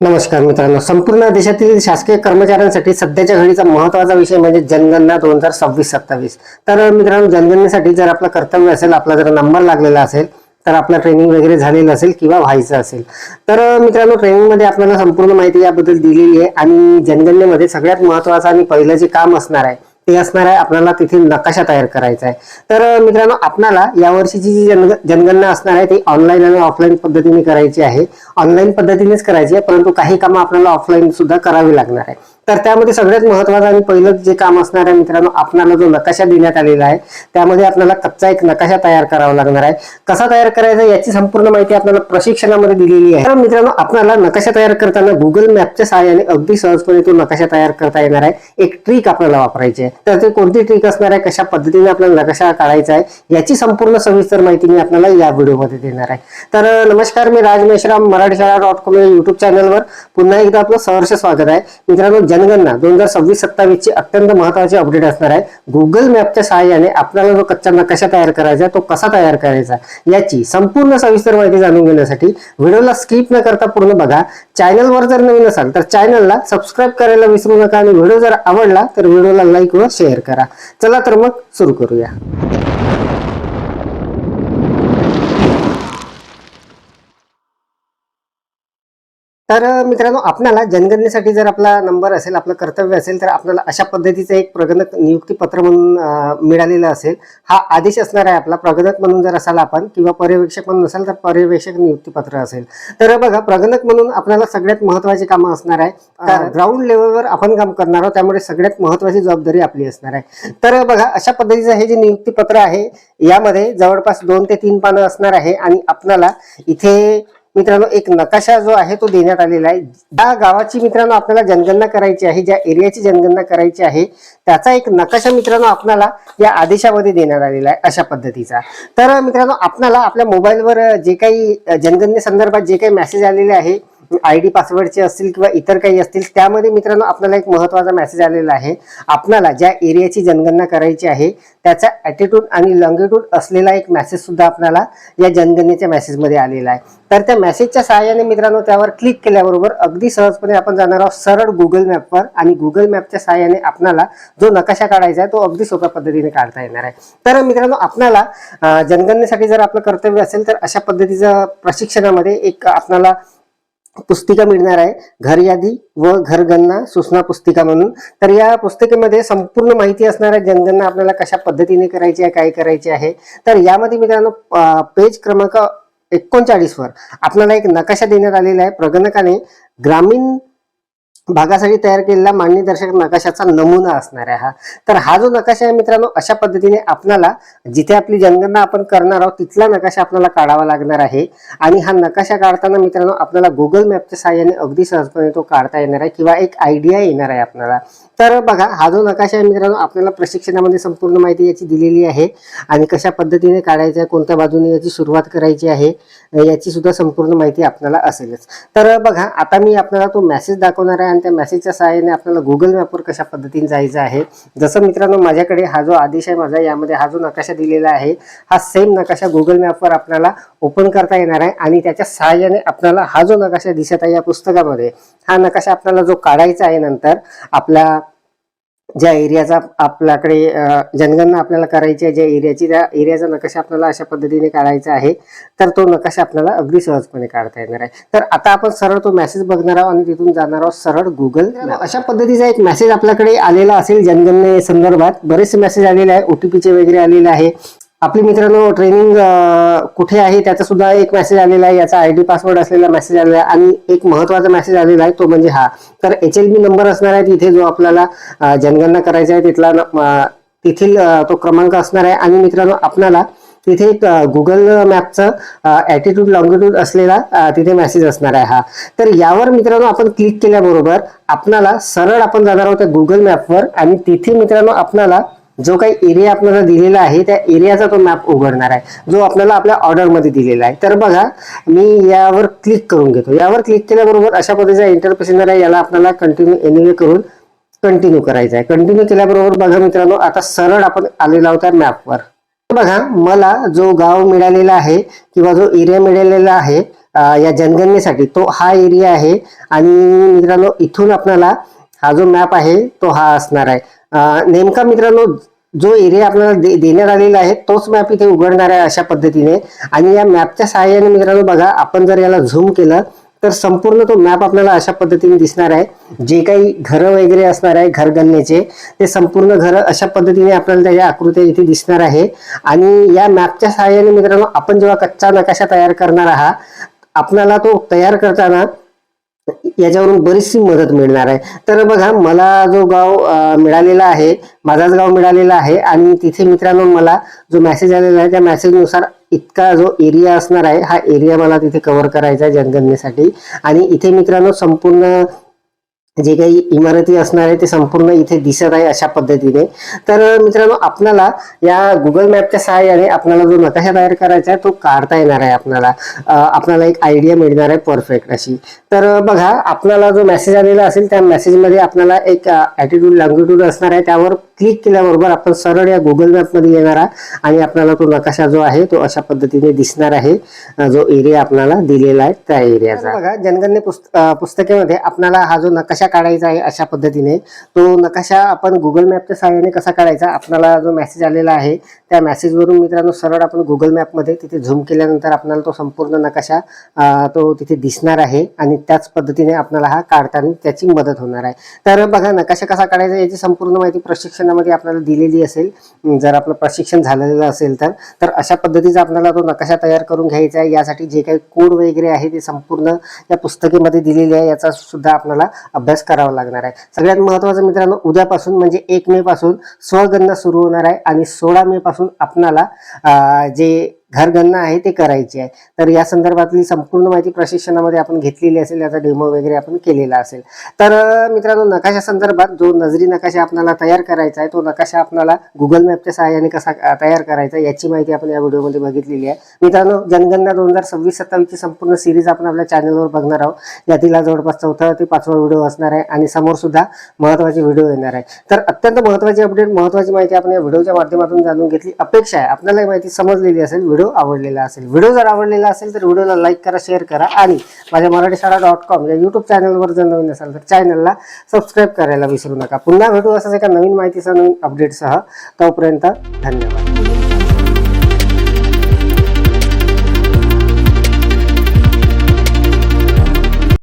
नमस्कार मित्रांनो, संपूर्ण देशातील शासकीय कर्मचाऱ्यांसाठी सध्याच्या घडीचा महत्त्वाचा विषय म्हणजे जनगणना 2026-27. तर मित्रांनो, जनगणनेसाठी जर आपलं कर्तव्य असेल, आपला जर नंबर लागलेला असेल, तर आपलं ट्रेनिंग वगैरे झालेलं असेल किंवा व्हायचं असेल, तर मित्रांनो ट्रेनिंगमध्ये आपल्याला संपूर्ण माहिती याबद्दल दिलेली आहे. आणि जनगणनेमध्ये सगळ्यात महत्त्वाचं आणि पहिलं जे काम असणार आहे ते असणार आहे आपल्याला तिथे नकाशा तयार करायचा आहे. तर मित्रांनो, आपल्याला यावर्षीची जी जनगणना असणार आहे ती ऑनलाईन आणि ऑफलाईन पद्धतीने करायची आहे. ऑनलाईन पद्धतीनेच करायची आहे, परंतु काही कामं आपल्याला ऑफलाईन सुद्धा करावी लागणार आहे. तर त्यामध्ये सगळ्यात महत्त्वाचं आणि पहिलं जे काम असणार आहे मित्रांनो, आपल्याला जो नकाशा देण्यात आलेला आहे त्यामध्ये आपल्याला कच्चा एक नकाशा तयार करावा लागणार आहे. कसा तयार करायचा याची संपूर्ण माहिती आपल्याला प्रशिक्षणामध्ये दिलेली आहे. तर मित्रांनो, आपल्याला नकाशा तयार करताना गुगल मॅपच्या सहाय्याने अगदी सहजपणे तो नकाशा तयार करता येणार आहे. एक ट्रिक आपल्याला वापरायची आहे. तर ते कोणती ट्रिक असणार आहे, कशा पद्धतीने आपल्याला नकाशा काढायचा आहे याची संपूर्ण सविस्तर माहिती मी आपल्याला या व्हिडिओमध्ये देणार आहे. तर नमस्कार, मी राज मेश्राम, मराठीशाळा.com या युट्यूब चॅनलवर पुन्हा एकदा आपलं सहर्ष स्वागत आहे. मित्रांनो, जनगणना 2026-27 ची अत्यंत महत्त्वाची अपडेट असणार आहे. गुगल मॅपच्या सहाय्याने आपल्याला जो कच्चा नकाशा तयार करायचा तो कसा तयार करायचा याची संपूर्ण सविस्तर माहिती जाणून घेण्यासाठी व्हिडिओला स्किप न करता पूर्ण बघा. चॅनलवर जर नवीन असाल तर चॅनलला सबस्क्राईब करायला विसरू नका आणि व्हिडिओ जर आवडला तर व्हिडिओला लाईक व शेअर करा. चला तर मग सुरू करूया. तर मित्रांनो, आपल्याला जनगणनेसाठी जर आपला नंबर असेल, आपलं कर्तव्य असेल, तर आपल्याला अशा पद्धतीचं एक प्रगणक नियुक्ती पत्र म्हणून मिळालेलं असेल. हा आदेश असणार आहे आपला. प्रगणक म्हणून जर असाल आपण किंवा पर्यवेक्षक म्हणून असाल तर पर्यवेक्षक नियुक्ती पत्र असेल. तर बघा, प्रगणक म्हणून आपल्याला सगळ्यात महत्त्वाची कामं असणार आहे. ग्राउंड लेवलवर आपण काम करणार आहोत, त्यामुळे सगळ्यात महत्त्वाची जबाबदारी आपली असणार आहे. तर बघा, अशा पद्धतीचं हे जे नियुक्ती पत्र आहे यामध्ये जवळपास 2 ते 3 पानं असणार आहे. आणि आपल्याला इथे मित्रांनो एक नकाशा जो आहे तो देण्यात आलेला आहे. ज्या गावाची मित्रांनो आपल्याला जनगणना करायची आहे, ज्या एरियाची जनगणना करायची आहे त्याचा एक नकाशा मित्रांनो आपल्याला या आदेशामध्ये देण्यात आलेला आहे अशा पद्धतीचा. तर मित्रांनो, आपल्याला आपल्या मोबाईलवर जे काही जनगणनेसंदर्भात जे काही मेसेज आलेले आहे, ID पासवर्डचे असतील किंवा इतर काही असतील, त्यामध्ये मित्रांनो आपल्याला एक महत्त्वाचा मेसेज आलेला आहे. आपल्याला ज्या एरियाची जनगणना करायची आहे त्याचा ॲटिट्यूड आणि लॉंगिट्यूड असलेला एक मेसेज सुद्धा आपल्याला या जनगणनेच्या मेसेजमध्ये आलेला आहे. तर त्या मेसेजच्या सहाय्याने मित्रांनो त्यावर क्लिक केल्याबरोबर अगदी सहजपणे आपण जाणार आहोत सरळ गुगल मॅपवर. आणि गुगल मॅपच्या सहाय्याने आपल्याला जो नकाशा काढायचा आहे तो अगदी सोप्या पद्धतीने काढता येणार आहे. तर मित्रांनो, आपल्याला जनगणनेसाठी जर आपलं कर्तव्य असेल तर अशा पद्धतीचं प्रशिक्षणामध्ये एक आपल्याला पुस्तिका मिळणार आहे, घर यादी व घरगणना सूचना पुस्तिका म्हणून. तर या पुस्तिकेमध्ये संपूर्ण माहिती असणार आहे जनगणना आपल्याला कशा पद्धतीने करायची आहे, काय करायची आहे. तर यामध्ये मित्रांनो पेज क्रमांक 39 वर आपल्याला एक नकाशा देण्यात आलेला आहे. प्रगणकाने ग्रामीण भागासाठी तयार केलेला मान्यदर्शक नकाशाचा नमुना असणार आहे हा. तर हा जो नकाशा आहे मित्रांनो, अशा पद्धतीने आपल्याला जिथे आपली जनगणना आपण करणार आहोत तिथला नकाशा आपल्याला काढावा लागणार आहे. आणि हा नकाशा काढताना मित्रांनो आपल्याला गुगल मॅपच्या सहाय्याने अगदी सहजपणे तो काढता येणार आहे किंवा एक आयडिया येणार आहे आपल्याला. तर बघा, हा जो नकाशा आहे मित्रांनो आपल्याला प्रशिक्षणामध्ये संपूर्ण माहिती याची दिलेली आहे. आणि कशा पद्धतीने काढायचं आहे, कोणत्या बाजूने याची सुरुवात करायची आहे याची सुद्धा संपूर्ण माहिती आपल्याला असेलच. तर बघा, आता मी आपल्याला तो मेसेज दाखवणार आहे आणि त्या मेसेजच्या सहाय्याने आपल्याला गुगल मॅपवर कशा पद्धतीने जायचं आहे. जसं मित्रांनो माझ्याकडे हा जो आदेश आहे माझा, यामध्ये हा जो नकाशा दिलेला आहे हा सेम नकाशा गुगल मॅपवर आपल्याला ओपन करता येणार आहे. आणि त्याच्या सहाय्याने आपल्याला हा जो नकाशा दिसत आहे या पुस्तकामध्ये, हा नकाशा आपल्याला जो काढायचा आहे नंतर आपल्या ज्या एरियाचा आपल्याकडे जनगणना आपल्याला करायची आहे, ज्या एरियाची, त्या एरियाचा नकाशा आपल्याला अशा पद्धतीने काढायचा आहे. तर तो नकाशा आपल्याला अगदी सहजपणे काढता येणार आहे. तर आता आपण सरळ तो मेसेज बघणार आहोत आणि तिथून जाणार आहोत सरळ गुगल. अशा पद्धतीचा एक मेसेज आपल्याकडे आलेला असेल. जनगणने संदर्भात बरेचसे मेसेज आलेले आहे, OTPचे वगैरे आलेले आहे. आपली मित्रांनो ट्रेनिंग कुठे आहे त्याचा सुद्धा एक मेसेज आलेला आहे, याचा ID पासवर्ड असलेला मेसेज आलेला आहे. आणि एक महत्त्वाचा मेसेज आलेला आहे तो म्हणजे हा. तर HLB नंबर असणार आहे तिथे जो आपल्याला जनगणना करायचा आहे तिथला तिथील तो क्रमांक असणार आहे. आणि मित्रांनो आपल्याला तिथे एक गुगल मॅपचं ॲटिट्यूड लॉंगिट्यूड असलेला तिथे मेसेज असणार आहे हा. तर यावर मित्रांनो आपण क्लिक केल्याबरोबर आपल्याला सरळ आपण जाणार आहोत गुगल मॅपवर. आणि तिथे मित्रांनो आपल्याला जो काही एरिया आपल्याला दिलेला आहे त्या एरियाचा तो मॅप उघडणार आहे जो आपल्याला आपल्या ऑर्डरमध्ये दिलेला आहे. तर बघा, मी यावर क्लिक करून घेतो. यावर क्लिक केल्याबरोबर अशा पद्धतीचा इंटरफेस येणार आहे. याला आपल्याला कंटिन्यू एनिवे करून कंटिन्यू करायचं आहे. कंटिन्यू केल्याबरोबर बघा मित्रांनो आता सरळ आपण आलेलो आहोत मॅपवर. बघा, मला जो गाव मिळालेला आहे किंवा जो एरिया मिळालेला आहे या जनगणनेसाठी तो हा एरिया आहे. आणि मित्रांनो इथून आपल्याला हा जो मॅप आहे तो हा असणार आहे. नेमका मित्रांनो जो एरिया आपल्याला देण्यात आलेला आहे तोच मॅप इथे उघडणार आहे अशा पद्धतीने. आणि या मॅपच्या सहाय्याने मित्रांनो बघा, आपण जर याला झूम केलं तर संपूर्ण तो मॅप आपल्याला अशा पद्धतीने दिसणार आहे. जे काही घरं वगैरे असणार आहे घरगणनेचे, ते संपूर्ण घरं अशा पद्धतीने आपल्याला त्याच्या आकृत्या इथे दिसणार आहे. आणि या मॅपच्या सहाय्याने मित्रांनो आपण जेव्हा कच्चा नकाशा तयार करणार आहात, आपल्याला तो तयार करताना याच्यावरून बरीचशी मदत मिळणार आहे. तर बघा, मला जो गाव मिळालेला आहे, माझाच गाव मिळालेला आहे. आणि तिथे मित्रांनो मला जो मेसेज आलेला आहे त्या मेसेजनुसार इतका जो एरिया असणार आहे हा एरिया मला तिथे कव्हर करायचा आहे जनगणनेसाठी. आणि इथे मित्रांनो संपूर्ण जे काही इमारती असणार आहे ते संपूर्ण इथे दिसत आहे अशा पद्धतीने. तर मित्रांनो आपल्याला या गुगल मॅपच्या सहाय्याने आपल्याला जो नकाशा तयार करायचा आहे तो काढता येणार आहे. आपल्याला एक आयडिया मिळणार आहे परफेक्ट अशी. तर बघा, आपल्याला जो मेसेज आलेला असेल त्या मेसेजमध्ये आपल्याला एक ॲटिट्यूड लॉंगिट्यूड असणार आहे. त्यावर क्लिक केल्याबरोबर आपण सरळ या गुगल मॅपमध्ये येणार आहे आणि आपल्याला तो नकाशा जो आहे तो अशा पद्धतीने दिसणार आहे, जो एरिया आपल्याला दिलेला आहे त्या एरियाचा. बघा, जनगणने पुस्तकामध्ये आपल्याला हा जो नकाशा काढायचा आहे अशा पद्धतीने, तो नकाशा आपण गुगल मॅपच्या सहाय्याने कसा काढायचा, आपल्याला जो मेसेज आलेला आहे त्या मेसेजवरून मित्रांनो सरळ आपण गुगल मॅपमध्ये तिथे झूम केल्यानंतर आपल्याला तो संपूर्ण नकाशा तो तिथे दिसणार आहे. आणि त्याच पद्धतीने आपल्याला हा काढताना त्याची मदत होणार आहे. तर बघा, नकाशा कसा काढायचा याची संपूर्ण माहिती प्रशिक्षणामध्ये आपल्याला दिलेली असेल. जर आपलं प्रशिक्षण झालेलं असेल तर अशा पद्धतीचा आपल्याला तो नकाशा तयार करून घ्यायचा आहे. यासाठी जे काही कोड वगैरे आहे ते संपूर्ण या पुस्तकेमध्ये दिलेले आहे, याचा सुद्धा आपल्याला अभ्यास करावा लागणार आहे. सगळ्यात महत्त्वाचं मित्रांनो, उद्यापासून म्हणजे 1 मे पासून स्वगणना सुरू होणार आहे आणि 16 मे पासून आपल्याला जे घरगणना आहे ते करायची आहे. तर या संदर्भातली संपूर्ण माहिती प्रशिक्षणामध्ये आपण घेतलेली असेल, याचा डेमो वगैरे आपण केलेला असेल. तर मित्रांनो, नकाशा संदर्भात जो नजरी नकाशा आपल्याला तयार करायचा आहे तो नकाशा आपल्याला गुगल मॅपच्या सहाय्याने कसा तयार करायचा याची माहिती आपण या व्हिडिओमध्ये बघितलेली आहे. मित्रांनो, जनगणना 2026-27 ची संपूर्ण सिरीज आपण आपल्या चॅनलवर बघणार आहोत. यातील जवळपास 4था ते 5वा व्हिडिओ असणार आहे आणि समोर सुद्धा महत्त्वाचे व्हिडिओ येणार आहे. तर अत्यंत महत्त्वाची अपडेट, महत्त्वाची माहिती आपण या व्हिडिओच्या माध्यमातून जाणून घेतली. अपेक्षा आहे आपल्याला ही माहिती समजलेली असेल, व्हिडिओ आवडलेला असेल. व्हिडिओ जर आवडलेला असेल तर व्हिडिओला लाईक करा, शेअर करा आणि माझ्या marathishara.com या यूट्यूब चॅनलवर जर नवीन असाल तर चॅनलला सबस्क्राईब करायला विसरू नका. पुन्हा भेटू असाच एका नवीन माहितीसह, नवीन अपडेटसह. तोपर्यंत धन्यवाद.